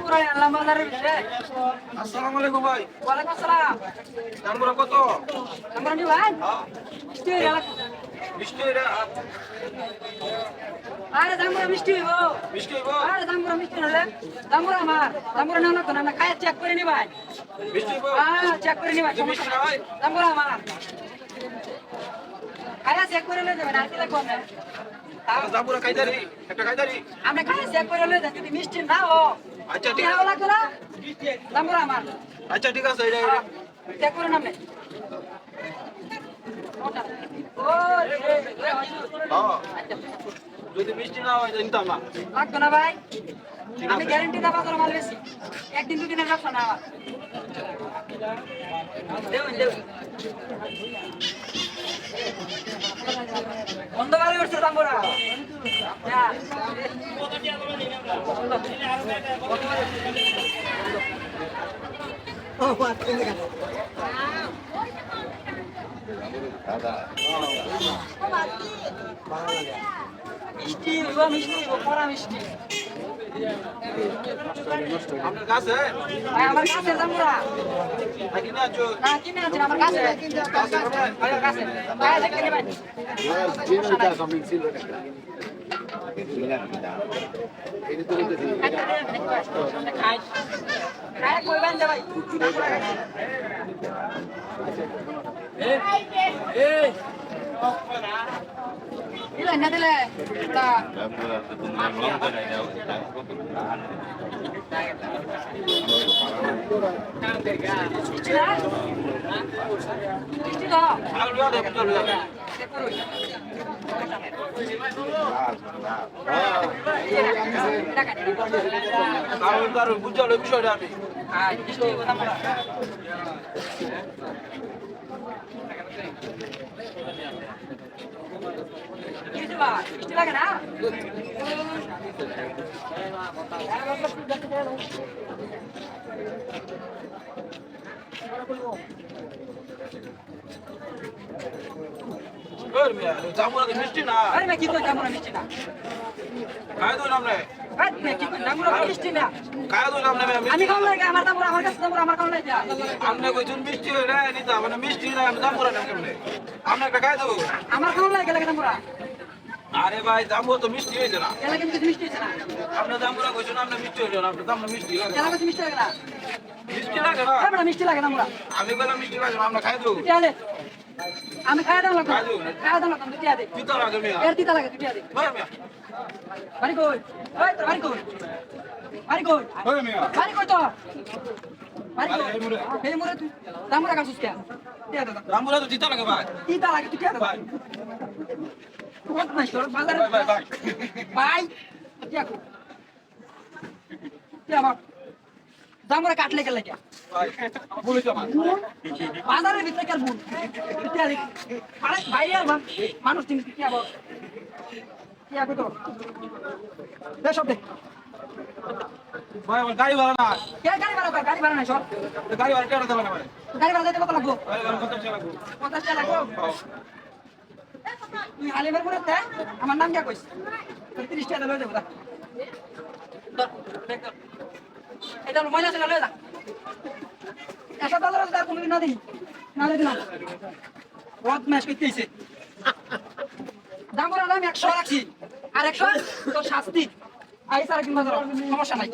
জামুরা আনলাম বাজারের ভিতরে। আসসালামু আলাইকুম ভাই। ওয়ালাইকুম আসসালাম। জামুরা কত? জামুরা নি ভাই? হ্যাঁ, মিষ্টি হয়ে গেল। মিষ্টি এটা আরে জামুরা মিষ্টি হইব। মিষ্টি হইব? আরে জামুরা মিষ্টি হলে জামুরা আমার। জামুরা না লাগতো না, না খায় চেক করে নি ভাই। মিষ্টি হইব? হ্যাঁ চেক করে নি ভাই। মিষ্টি না ভাই? জামুরা আমার। খায়া চেক করে লয়ে যাবেন আর কি লাগবে না। জামুরা খাইদারি, একটা খাইদারি। আমরা খায়া চেক করে লয়ে যান, যদি মিষ্টি না ও আচ্ছা ঠিক ভালো লাগতো না। জামুরা আমার। আচ্ছা ঠিক আছে এটা চেক করে নামলে। হ্যাঁ, যদি মিষ্টি না হয় নিতাম না। লাগতো না ভাই, আমি গ্যারেন্টি দেওয়া করে মাল বেশি, একদিন দুদিনের ব্যবসা না আমার। দেউন দেউন বন্ধ বাড়ি উঠছে জাম্বুরা। মিষ্টি মিষ্টি কড়া মিষ্টি আপনার কাছে ভাই, আমার কাছে জাম্বুরা কিনে আছো? না কিনে আছেন আমার কাছে। আমার কাছে ভাই দেখতে ভাই খাই খাই কইবেন যে ভাই দিলে না দিলে তা মিষ্টি না মিষ্টি তো কারণ বুঝতে হলো বিষয়টা আমি মিষ্টি লাগে না জামুরা তো মিষ্টি না। আরে না কি কই জামুরা মিষ্টি না খাই দো নাম রে, আরে কি কই জামুরা মিষ্টি না খাই দো নাম রে আমি খাও লাগে আমার জামুরা আমার কাছে জামুরা আমার খাও লাগে আমনে কইছুন মিষ্টি হই রে নিতা মানে মিষ্টি না আমি জামুরা নাম কেমনে আমনে একটা খাই দো। আমার খাও লাগে লাগে জামুরা আরে ভাই জামুরা তো মিষ্টি হইছে না। এলাকা কিন্তু মিষ্টি আছে না আপনি জামুরা কইছুন আপনি মিষ্টি হইছে না, আপনি জামুরা মিষ্টি লাগে না। এলাকা মিষ্টি লাগে না মিষ্টি লাগে না, আমরা মিষ্টি লাগে জামুরা আমি কইলাম মিষ্টি লাগে না, আমরা খাই দো। টিয়ালে আমি খাই দাও লাগবে খাই দাও লাগবে টিয়া দে পিতা লাগে মিয়া এর তিতা লাগে টিয়া দে ভাই মিয়া বাড়ি কই ওই তোর বাড়ি কই বাড়ি কই ভাই মিয়া বাড়ি কই তো বাড়ি কই এই মোরে তুই জামুরা গাছুস কে টিয়া দে জামুরা তো পিতা লাগে ভাই। তিতা লাগে তুই টিয়া দে ভাই কত নাই তোর বাজারে ভাই ভাই ভাই টিয়া কই টিয়া বাপ জামুরা কাটলে গেলে কে ভাই বলে যাবা বাজারের ভিতরে কার বুন টিয়া দে আরে ভাই আর মানুষ তিন টিয়া বাপ টিয়া কই তো দে সব দে ভাই আমার গাড়ি ভাড়া না, কে গাড়ি ভাড়া নাই সব গাড়ি ভাড়া কেন দেবে না ভাই? গাড়ি ভাড়া দিতে কত লাগবো গাড়ি ভাড়া কত টাকা লাগবে? 50 টাকা লাগবো তুই আলিমের করে দে আমার নাম কে কইছ 30 টাকা লয়ে যাবো দা এটা ময়লা ছেলে লয়ে যা $1 দা কোনদিন না দিই না দিই না বহুত ম্যাচ করতেইছে দাম বড় দাম 100 রাখছি আর 100 তো শাস্তি আইসার কিন্তু সমস্যা নাই